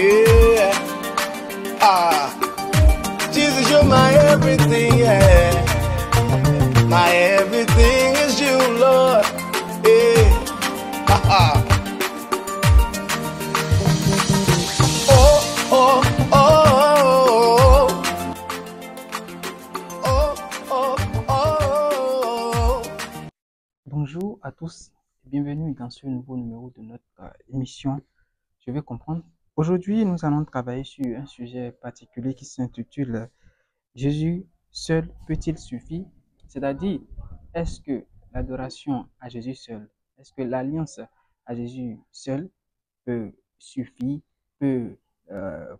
Yeah. Ah. Jesus, you're my everything, yeah. My everything is you, Lord. Yeah. Ha. Oh, oh, oh, oh, oh, oh, oh. Bonjour à tous et bienvenue dans ce nouveau numéro de notre émission Je vais comprendre. Aujourd'hui, nous allons travailler sur un sujet particulier qui s'intitule Jésus seul peut-il suffire? C'est-à-dire, est-ce que l'adoration à Jésus seul, est-ce que l'alliance à Jésus seul peut suffire, peut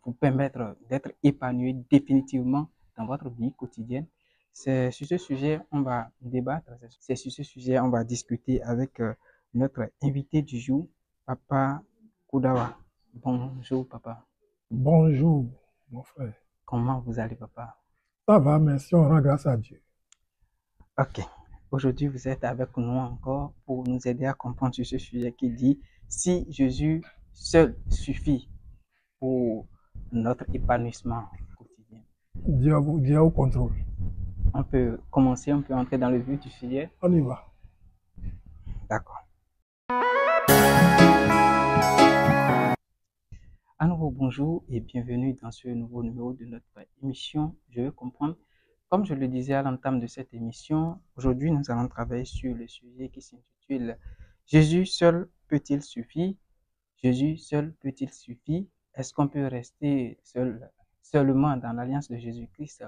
vous permettre d'être épanoui définitivement dans votre vie quotidienne? C'est sur ce sujet on va débattre, c'est sur ce sujet on va discuter avec notre invité du jour, Papa Koudawa. Bonjour papa. Bonjour, mon frère. Comment vous allez papa? Ça va, merci, on rend grâce à Dieu. Ok. Aujourd'hui, vous êtes avec nous encore pour nous aider à comprendre sur ce sujet qui dit si Jésus seul suffit pour notre épanouissement quotidien. Dieu au contrôle. On peut commencer, on peut entrer dans le vif du sujet. On y va. D'accord. À nouveau, bonjour et bienvenue dans ce nouveau numéro de notre émission Je veux comprendre. Comme je le disais à l'entame de cette émission, aujourd'hui nous allons travailler sur le sujet qui s'intitule Jésus seul peut-il suffire? Jésus seul peut-il suffire? Est-ce qu'on peut rester seulement dans l'alliance de Jésus-Christ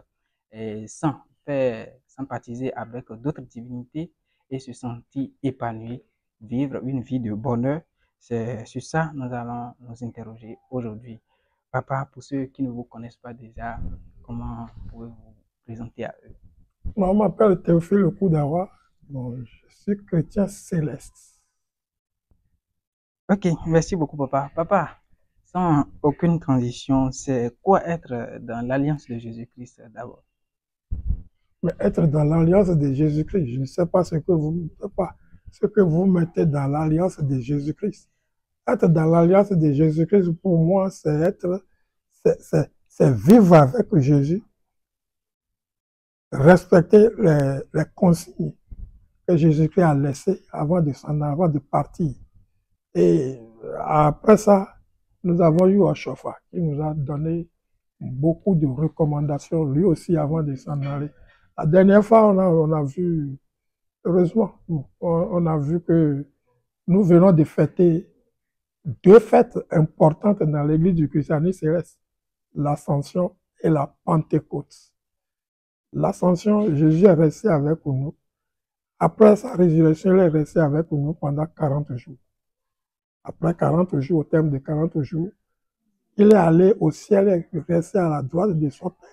et sans faire sympathiser avec d'autres divinités et se sentir épanoui, vivre une vie de bonheur? C'est sur ça que nous allons nous interroger aujourd'hui. Papa, pour ceux qui ne vous connaissent pas déjà, comment pouvez-vous présenter à eux? Moi, on m'appelle Théophile Koudawa. Bon, je suis chrétien céleste. Ok, merci beaucoup papa. Papa, sans aucune transition, c'est quoi être dans l'alliance de Jésus-Christ d'abord? Mais être dans l'alliance de Jésus-Christ, je ne sais pas ce que vous mettez dans l'alliance de Jésus-Christ. Être dans l'alliance de Jésus-Christ, pour moi, c'est vivre avec Jésus, respecter les consignes que Jésus-Christ a laissées avant de partir. Et après ça, nous avons eu Oshofa qui nous a donné beaucoup de recommandations, lui aussi, avant de s'en aller. La dernière fois, on a vu, heureusement, on a vu que nous venons de fêter deux fêtes importantes dans l'église du christianisme céleste, l'Ascension et la Pentecôte. L'Ascension, Jésus est resté avec nous. Après sa résurrection, il est resté avec nous pendant 40 jours. Après 40 jours, au terme de 40 jours, il est allé au ciel et est resté à la droite de son Père.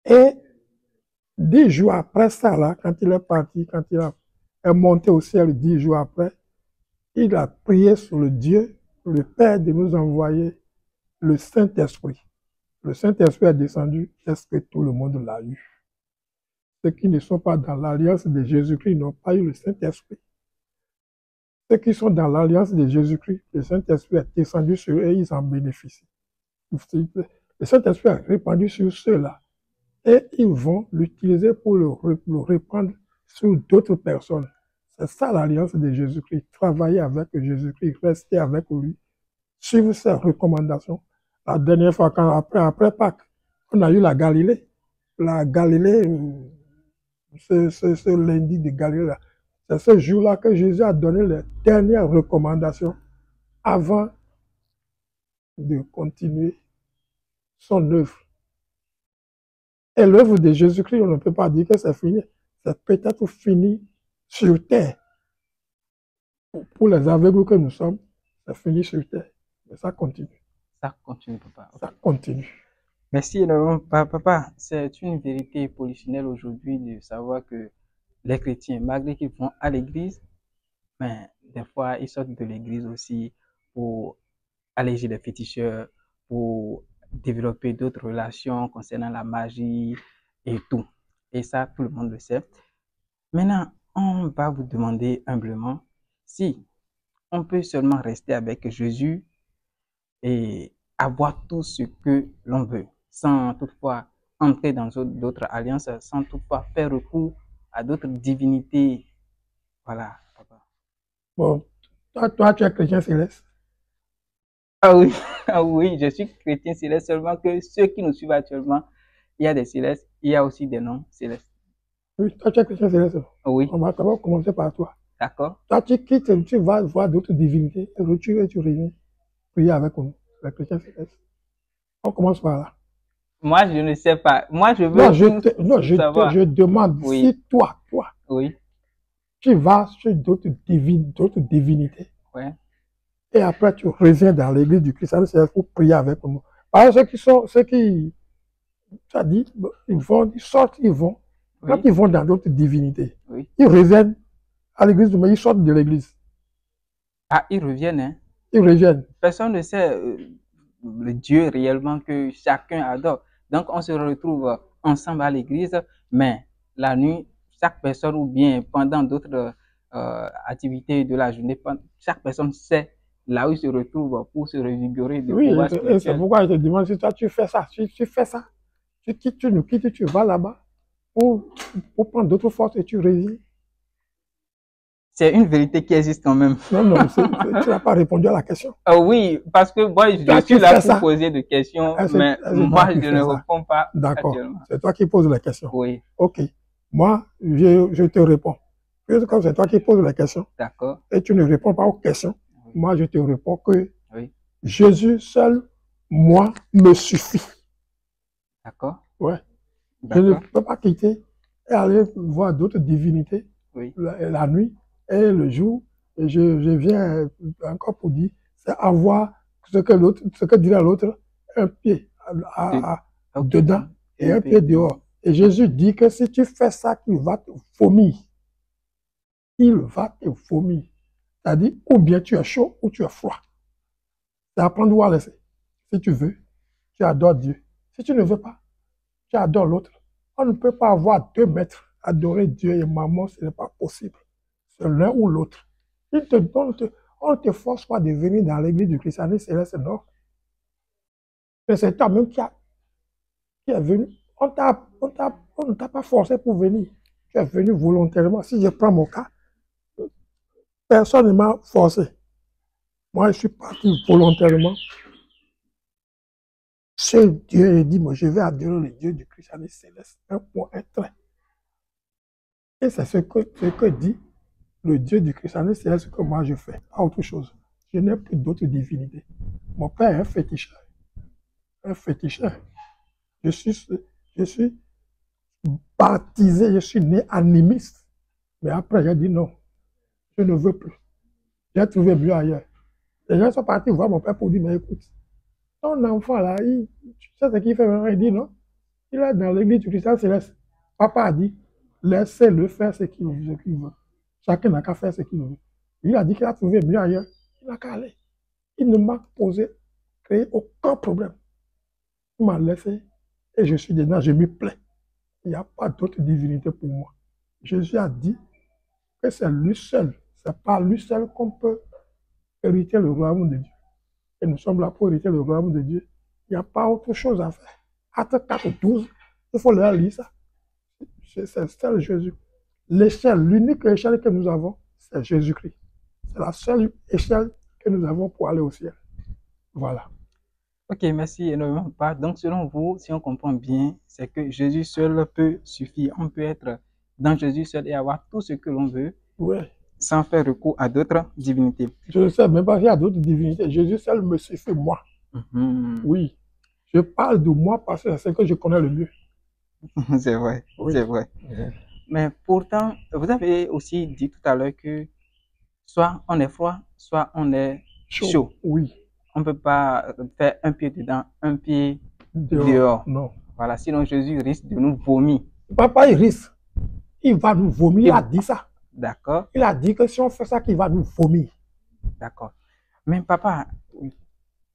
Et 10 jours après ça, là, quand il est parti, quand il est monté au ciel 10 jours après, il a prié sur le Dieu, le Père, de nous envoyer le Saint-Esprit. Le Saint-Esprit est descendu, est-ce que tout le monde l'a eu? Ceux qui ne sont pas dans l'alliance de Jésus-Christ n'ont pas eu le Saint-Esprit. Ceux qui sont dans l'alliance de Jésus-Christ, le Saint-Esprit est descendu sur eux et ils en bénéficient. Le Saint-Esprit est répandu sur ceux-là et ils vont l'utiliser pour le répandre sur d'autres personnes. C'est ça l'alliance de Jésus-Christ. Travailler avec Jésus-Christ, rester avec lui, suivre ses recommandations. La dernière fois, après Pâques, on a eu la Galilée. La Galilée, ce lundi de Galilée, c'est ce jour-là que Jésus a donné les dernières recommandations avant de continuer son œuvre. Et l'œuvre de Jésus-Christ, on ne peut pas dire que c'est fini. C'est peut-être fini sur terre. Pour les aveugles que nous sommes, c'est fini sur terre. Mais ça continue. Ça continue, papa. Ça continue. Merci énormément, papa. C'est une vérité polichinelle aujourd'hui de savoir que les chrétiens, malgré qu'ils vont à l'église, mais des fois, ils sortent de l'église aussi pour alléger les féticheurs, pour développer d'autres relations concernant la magie et tout. Et ça, tout le monde le sait. Maintenant, on va vous demander humblement si on peut seulement rester avec Jésus et avoir tout ce que l'on veut, sans toutefois entrer dans d'autres alliances, sans toutefois faire recours à d'autres divinités. Voilà, papa. Bon, toi, tu es chrétien céleste. Ah oui, ah oui, je suis chrétien céleste, seulement que ceux qui nous suivent actuellement, il y a des célestes, il y a aussi des non célestes. Oui, toi, tu es chrétien céleste. Oui, On va d'abord commencer par toi. d'accord. Toi, tu quittes, tu vas voir d'autres divinités, et tu reviens prier avec nous, les chrétiens célestes. On commence par là. Moi, je ne sais pas. Moi, je Non, veux tout savoir. je demande Oui, si toi, oui, tu vas sur d'autres divinités ouais, et après tu reviens dans l'église du christianisme céleste pour prier avec nous. Parce que ceux qui, tu as dit, ils sortent, ils vont. Quand oui, ils vont dans d'autres divinités, oui. ils reviennent à l'église, mais ils sortent de l'église. Ah, ils reviennent, hein. Ils reviennent. Personne ne sait le Dieu réellement que chacun adore. Donc, on se retrouve ensemble à l'église, mais la nuit, chaque personne ou bien pendant d'autres activités de la journée, chaque personne sait là où il se retrouve pour se revigorer de Oui, pouvoir et c'est spirituel. pourquoi je te demande si toi tu fais ça. Tu fais ça. Tu nous quittes, tu vas là-bas pour, pour prendre d'autres forces et tu reviens. C'est une vérité qui existe quand même. Non, non, tu n'as pas répondu à la question. Oui, parce que moi, je Toi, suis tu là fais pour ça. poser des questions, C'est mais toi moi, qui je fais ne ça. réponds pas D'accord. actuellement. C'est toi qui poses la question. Oui, Ok. Moi, je te réponds. Puisque comme c'est toi qui poses la question d'accord. et tu ne réponds pas aux questions, Oui, moi, je te réponds que oui, Jésus seul, moi, me suffit. d'accord, Ouais. Je ne d'accord. peux pas quitter et aller voir d'autres divinités Oui, la nuit et le jour. Et je viens encore pour dire, c'est avoir ce que dirait l'autre, un pied ok, dedans et un peu pied dehors. Et Jésus dit que si tu fais ça, il va te vomir. Il va te vomir. C'est-à-dire, ou bien tu es chaud ou tu es froid. C'est à prendre ou à laisser. Si tu veux, tu adores Dieu. Si tu ne veux pas, tu adores l'autre. On ne peut pas avoir deux maîtres. Adorer Dieu et maman, ce n'est pas possible. C'est l'un ou l'autre. On ne te force pas de venir dans l'église du christianisme céleste, non. Mais c'est toi-même qui est venu. On ne t'a pas forcé pour venir. Tu es venu volontairement. Si je prends mon cas, personne ne m'a forcé. Moi, je suis parti volontairement. Seul Dieu a dit, moi, je vais adorer le Dieu du christianisme céleste. Un point, un trait. Et c'est ce que dit le Dieu du christianisme, c'est ce que moi je fais. Pas autre chose. Je n'ai plus d'autres divinités. Mon père est un féticheur. Un féticheur. Je suis baptisé, je suis né animiste. Mais après, j'ai dit non, je ne veux plus. J'ai trouvé mieux ailleurs. Les gens sont partis voir mon père pour dire, mais écoute, ton enfant là, tu sais ce qu'il fait maintenant? Il dit non. Il est dans l'église du christianisme céleste. Papa a dit, laissez-le faire ce qu'il veut. Chacun n'a qu'à faire ce qu'il veut. Il a dit qu'il a trouvé mieux ailleurs. Il n'a qu'à aller. Il ne m'a créé aucun problème. Il m'a laissé et je suis dedans, je m'y plais. Il n'y a pas d'autre divinité pour moi. Jésus a dit que c'est lui seul. C'est par lui seul qu'on peut hériter le royaume de Dieu. Et nous sommes là pour hériter le royaume de Dieu. Il n'y a pas autre chose à faire. Acte 4, 12, il faut leur lire ça. C'est seul Jésus. L'échelle, l'unique échelle que nous avons, c'est Jésus-Christ. C'est la seule échelle que nous avons pour aller au ciel. Voilà. ok, merci énormément, papa. Donc, selon vous, si on comprend bien, c'est que Jésus seul peut suffire. On peut être dans Jésus seul et avoir tout ce que l'on veut Oui. sans faire recours à d'autres divinités. Je ne sais même pas s'il y a d'autres divinités. Jésus seul me suffit, moi. Mhm. Oui. Je parle de moi parce que c'est ce que je connais le mieux. C'est vrai, Oui. c'est vrai. Mais pourtant, vous avez aussi dit tout à l'heure que soit on est froid, soit on est chaud. Oui. On ne peut pas faire un pied dedans, un pied Dehors. dehors. Non. Voilà, sinon Jésus risque de nous vomir. Papa, il risque. Il va nous vomir. Il a dit ça. D'accord, Il a dit que si on fait ça, qu'il va nous vomir. d'accord. Mais papa, il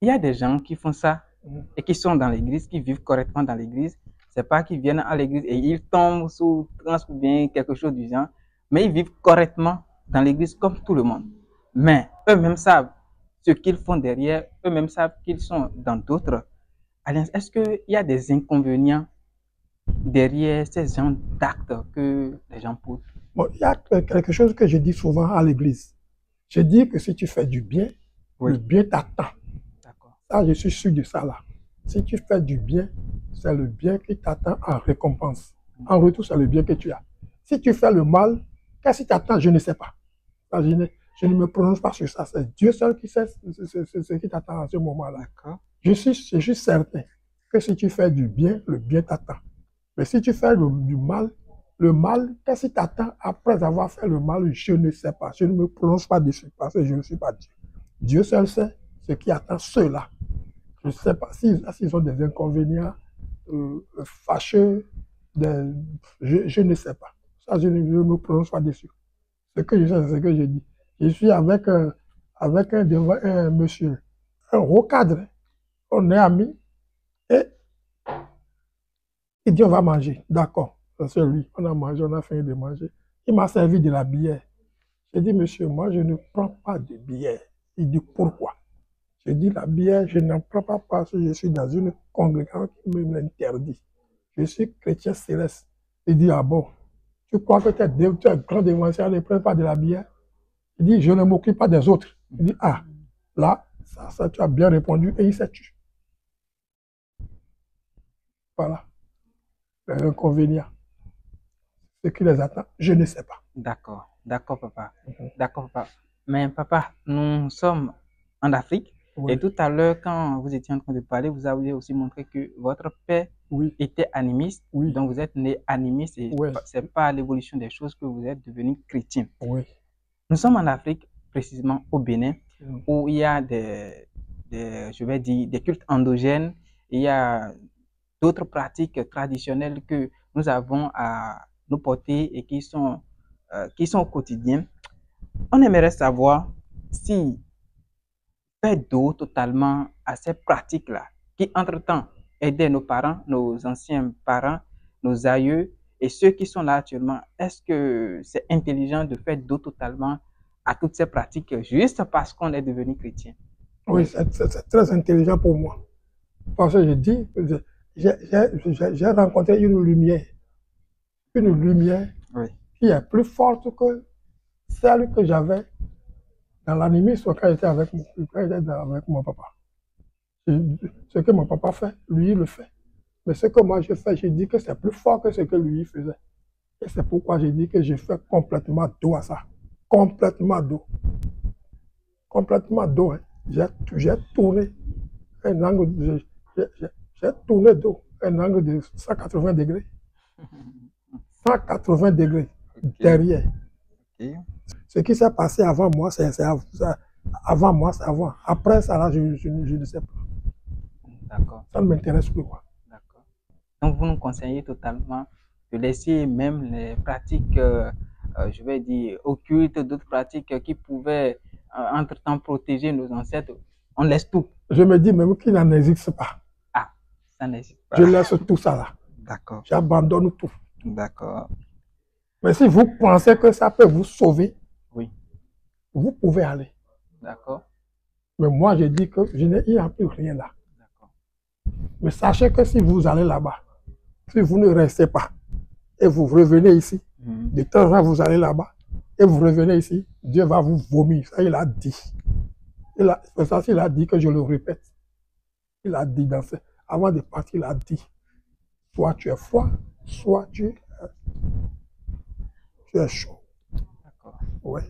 y a des gens qui font ça et qui sont dans l'église, qui vivent correctement dans l'église. C'est pas qu'ils viennent à l'église et ils tombent sous trans ou bien quelque chose du genre, mais ils vivent correctement dans l'église comme tout le monde. Mais eux-mêmes savent ce qu'ils font derrière, eux-mêmes savent qu'ils sont dans d'autres alliances. Est-ce qu'il y a des inconvénients derrière ces genres d'actes que les gens posent? Bon, il y a quelque chose que je dis souvent à l'église. Je dis que si tu fais du bien, Oui. le bien t'attend. D'accord. Ça, je suis sûr de ça là. Si tu fais du bien, c'est le bien qui t'attend en récompense. En retour, c'est le bien que tu as. Si tu fais le mal, qu'est-ce qui t'attend? Je ne sais pas. Ça, je ne me prononce pas sur ça. C'est Dieu seul qui sait ce qui t'attend à ce moment-là. D'accord. Je suis certain que si tu fais du bien, le bien t'attend. Mais si tu fais du mal, le mal, qu'est-ce qui t'attend après avoir fait le mal? Je ne sais pas. Je ne me prononce pas dessus parce que je ne suis pas Dieu. Dieu seul sait ce qui attend ceux-là. Je ne sais pas s'ils ont des inconvénients fâcheux. Je ne sais pas. Ça, je ne me prononce pas dessus. Ce que je sais, c'est ce que je dis. Je suis avec un monsieur, un haut cadre. On est amis et il dit on va manger. D'accord. C'est lui. On a mangé, on a fini de manger. Il m'a servi de la bière. J'ai dit, monsieur, moi, je ne prends pas de bière. Il dit, pourquoi? J'ai dit, la bière, je n'en prends pas parce que je suis dans une congrégation qui me l'interdit. Je suis chrétien céleste. Il dit, ah bon, tu crois que tu es grand dévancier, ne prends pas de la bière? Il dit, je ne m'occupe pas des autres. Il dit, ah, là, ça, tu as bien répondu et il s'est tué. Voilà. Les inconvénients. Ce qui les attend, je ne sais pas. D'accord, d'accord, papa. D'accord, papa. Mais papa, nous sommes en Afrique. Oui. Et tout à l'heure, quand vous étiez en train de parler, vous avez aussi montré que votre père Oui. était animiste. Oui. Donc vous êtes né animiste et Oui. c'est pas l'évolution des choses que vous êtes devenu chrétien. Oui. Nous sommes en Afrique, précisément au Bénin, Mm. où il y a je vais dire, des cultes endogènes. Il y a d'autres pratiques traditionnelles que nous avons à nous porter et qui sont au quotidien. On aimerait savoir si fait dos totalement à ces pratiques-là, qui entre-temps aidaient nos parents, nos anciens parents, nos aïeux et ceux qui sont là actuellement. Est-ce que c'est intelligent de faire dos totalement à toutes ces pratiques juste parce qu'on est devenu chrétien? Oui, c'est très intelligent pour moi. Parce que je dis, j'ai rencontré une lumière Oui. qui est plus forte que celle que j'avais dans l'animisme quand j'étais avec mon papa. Ce que mon papa fait, lui, il le fait. Mais ce que moi je fais, je dis que c'est plus fort que ce que lui faisait. Et c'est pourquoi je dis que je fais complètement dos à ça. Complètement dos. Complètement dos. Hein. J'ai tourné un angle, j'ai tourné dos, un angle de 180 degrés. 180 degrés derrière. Okay. Ce qui s'est passé avant moi, c'est avant moi, c'est avant. Après ça, là, je ne sais pas. D'accord. Ça ne m'intéresse plus. Quoi. D'accord. Donc, vous nous conseillez totalement de laisser même les pratiques, je vais dire, occultes, d'autres pratiques qui pouvaient, entre-temps, protéger nos ancêtres. On laisse tout. Je me dis même qu'il n'en existe pas. Ah, ça n'existe pas. Je laisse tout ça là. D'accord. J'abandonne tout. D'accord. Mais si vous pensez que ça peut vous sauver, oui, vous pouvez aller. D'accord. Mais moi, je dis que il n'y a plus rien là. D'accord. Mais sachez que si vous allez là-bas, si vous ne restez pas et vous revenez ici, de temps en temps vous allez là-bas et vous revenez ici, Dieu va vous vomir. Ça, il a dit. C'est ça, il a dit que je le répète. Il a dit avant de partir, il a dit, soit tu es froid, soit tu es chaud. D'accord. Ouais.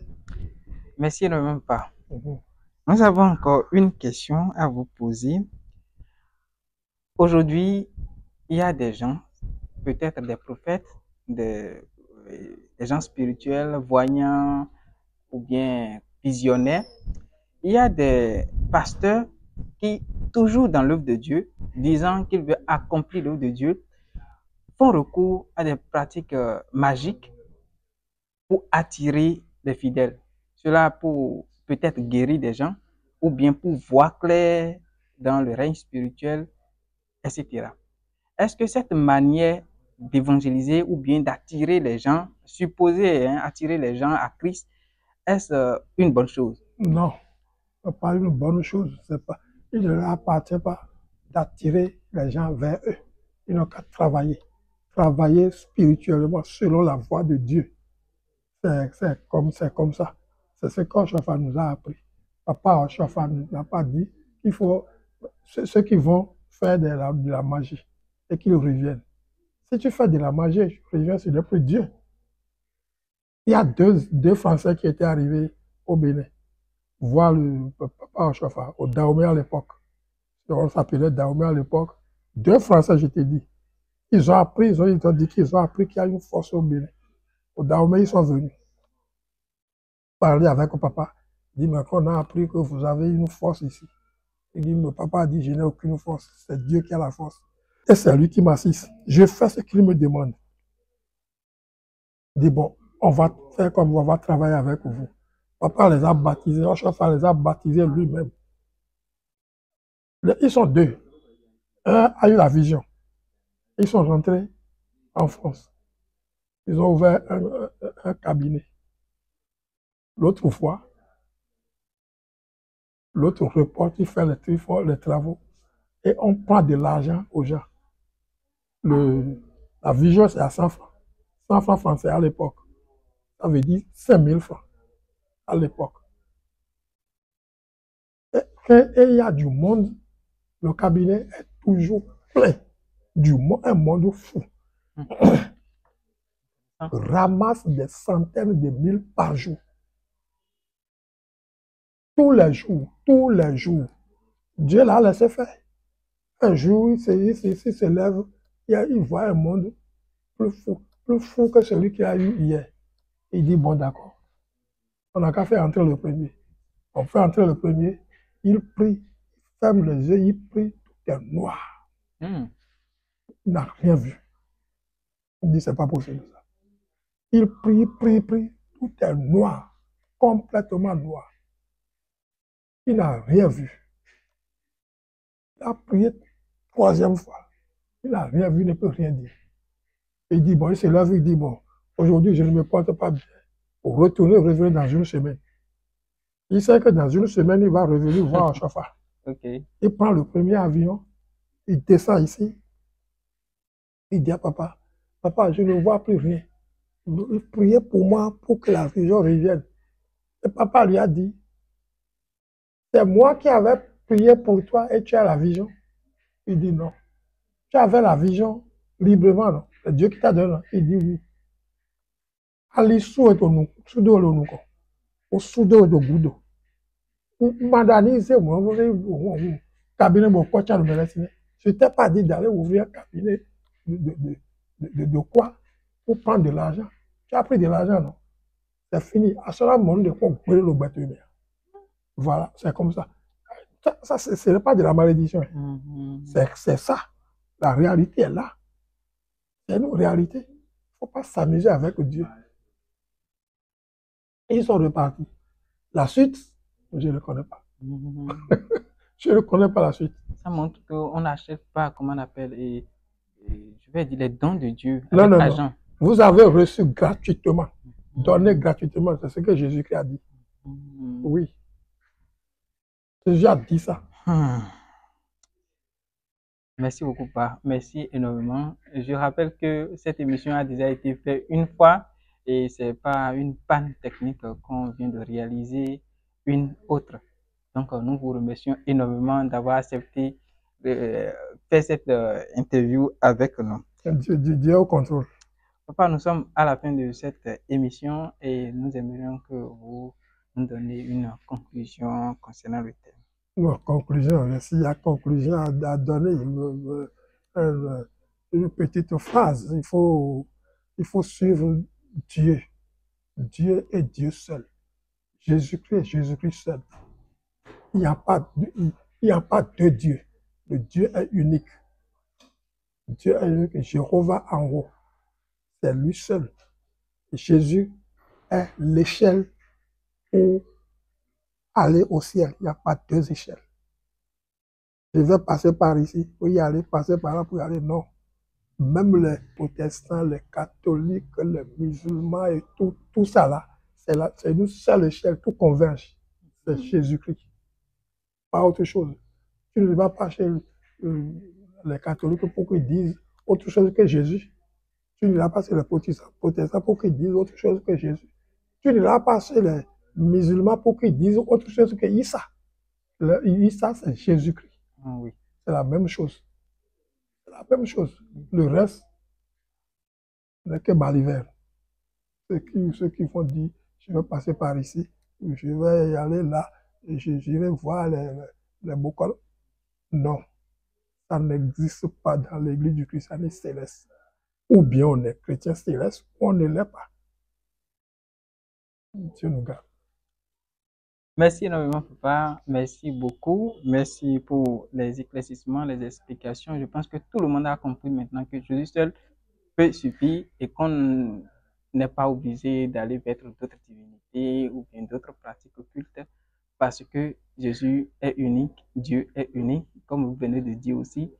Merci énormément, pas. Nous avons encore une question à vous poser. Aujourd'hui, il y a des gens, peut-être des prophètes, des gens spirituels, voyants ou bien visionnaires. Il y a des pasteurs qui, toujours dans l'œuvre de Dieu, disant qu'ils veulent accomplir l'œuvre de Dieu, font recours à des pratiques magiques pour attirer les fidèles. Cela pour peut-être guérir des gens ou bien pour voir clair dans le règne spirituel, etc. Est-ce que cette manière d'évangéliser ou bien d'attirer les gens, supposé attirer les gens à Christ, est-ce une bonne chose? Non. pas une bonne chose. Il ne leur appartient pas d'attirer les gens vers eux. Ils n'ont qu'à travailler spirituellement selon la voie de Dieu. C'est comme ça. C'est ce qu'Oshofa nous a appris. Papa Oshofa nous n'a pas dit qu'il faut ceux qui vont faire de la magie et qu'ils reviennent. Si tu fais de la magie, tu reviens sur le plus Dieu. Il y a deux Français qui étaient arrivés au Bénin, voir le papa Oshofa, au Dahomey à l'époque. On s'appelait Dahomey à l'époque. Deux Français, je t'ai dit. Ils ont dit qu'ils ont appris qu'il y a une force au Bénin. Au Dahomey, ils sont venus parler avec le papa. Il dit, mais qu'on a appris que vous avez une force ici. Il dit, le papa a dit, je n'ai aucune force. C'est Dieu qui a la force. Et c'est lui qui m'assiste. Je fais ce qu'il me demande. Il dit, bon, on va faire comme on va travailler avec vous. Papa les a baptisés, Oshofa les a baptisés lui-même. Ils sont deux. Un a eu la vision. Ils sont rentrés en France. Ils ont ouvert un cabinet. L'autre fois, l'autre reporte, il fait les travaux et on prend de l'argent aux gens. La vision, c'est à 100 francs. 100 francs français à l'époque. Ça veut dire 5000 francs à l'époque. Et il y a du monde, le cabinet est toujours plein. Un monde fou. Ramasse des centaines de mille par jour. Tous les jours. Dieu l'a laissé faire. Un jour, il se lève, il voit un monde plus fou que celui qu'il a eu hier. Il dit, bon, d'accord, on n'a qu'à faire entrer le premier. On fait entrer le premier, il prie, il ferme les yeux, il prie, tout est noir. Il n'a rien vu. Il dit, c'est pas possible ça. Il prie, tout est noir, complètement noir. Il n'a rien vu. Il a prié troisième fois. Il n'a rien vu, il ne peut rien dire. Il dit, bon, il se lève, il dit, bon, aujourd'hui, je ne me porte pas bien. Pour revenir dans une semaine. Il sait que dans une semaine, il va revenir voir Oshofa. Okay. Il prend le premier avion, il descend ici. Il dit à papa, papa, je ne vois plus rien. Il priait pour moi pour que la vision revienne. Et papa lui a dit, c'est moi qui avais prié pour toi et tu as la vision. Il dit non. Tu avais la vision librement, non? C'est Dieu qui t'a donné. Il dit oui. Ali sudo lo nuko. O sudo do gudo. Mandanize moi cabinet mon poche à le je t'ai pas dit d'aller ouvrir un cabinet de quoi pour prendre de l'argent. Tu as pris de l'argent, non? C'est fini. À ce moment, de quoi le bâtiment. Voilà, c'est comme ça. Ça ce n'est pas de la malédiction. C'est ça. La réalité est là. C'est une réalité. Il ne faut pas s'amuser avec Dieu. Ils sont repartis. La suite, je ne le connais pas. Je ne connais pas la suite. Ça montre qu'on n'achète pas, comment on appelle, je vais dire les dons de Dieu avec non, l'argent. Non. Vous avez reçu gratuitement. Donné gratuitement. C'est ce que Jésus-Christ a dit. Oui. Jésus a dit ça. Merci beaucoup, Papa. Merci énormément. Je rappelle que cette émission a déjà été faite une fois et c'est pas une panne technique qu'on vient de réaliser une autre. Donc, nous vous remercions énormément d'avoir accepté de faire cette interview avec nous. Dieu au contrôle. Papa, nous sommes à la fin de cette émission et nous aimerions que vous nous donniez une conclusion concernant le thème. Non, conclusion, s'il y a conclusion à donner, une petite phrase, il faut suivre Dieu. Dieu est Dieu seul. Jésus-Christ est Jésus-Christ seul. Il n'y a pas deux dieux. Le Dieu est unique. Dieu est unique. Jéhovah en haut. C'est lui seul. Et Jésus est l'échelle pour aller au ciel. Il n'y a pas deux échelles. Je vais passer par ici pour y aller, passer par là pour y aller. Non. Même les protestants, les catholiques, les musulmans et tout ça là, c'est une seule échelle, tout converge. C'est Jésus-Christ. pas autre chose. Tu ne vas pas chez les catholiques pour qu'ils disent autre chose que Jésus. Tu ne vas pas chez les protestants pour qu'ils disent autre chose que Jésus. Tu ne vas pas chez les musulmans pour qu'ils disent autre chose que Issa. Issa, c'est Jésus-Christ. Oui. C'est la même chose. C'est la même chose. Le reste n'est que balivert. Ceux qui vont dire, je vais passer par ici, je vais y aller là, j'irai voir les bocols. Non, ça n'existe pas dans l'église du christianisme céleste. Ou bien on est chrétien céleste, ou on ne l'est pas. Dieu nous garde. Merci énormément, papa. Merci beaucoup. Merci pour les éclaircissements, les explications. Je pense que tout le monde a compris maintenant que Jésus seul peut suffire et qu'on n'est pas obligé d'aller vers d'autres divinités ou bien d'autres pratiques occultes parce que Jésus est unique, Dieu est unique, comme vous venez de dire aussi.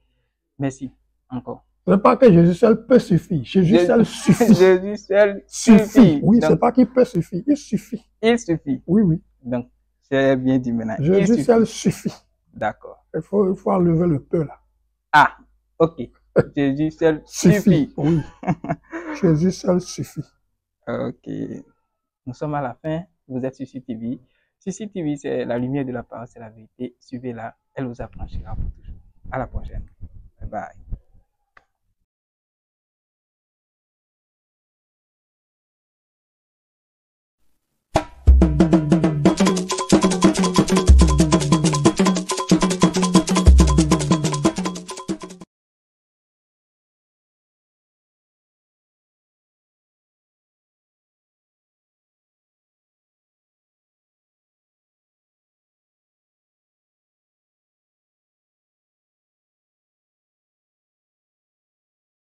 Merci encore. Ce n'est pas que Jésus seul peut suffire. Jésus seul suffit. Jésus seul Suffit. suffit. Oui, Donc, c'est pas qu'il peut suffire. Il suffit. il suffit. Oui, oui. Donc, c'est bien dit maintenant. Il Jésus suffit. seul suffit. D'accord. Il faut enlever le peu là. Ah, ok. Jésus seul suffit. Oui. Jésus seul suffit. Ok. Nous sommes à la fin. Vous êtes sur CCTV. CCTV, c'est la lumière de la parole, c'est la vérité. Suivez-la. Elle vous affranchira pour toujours. À la prochaine. Bye bye.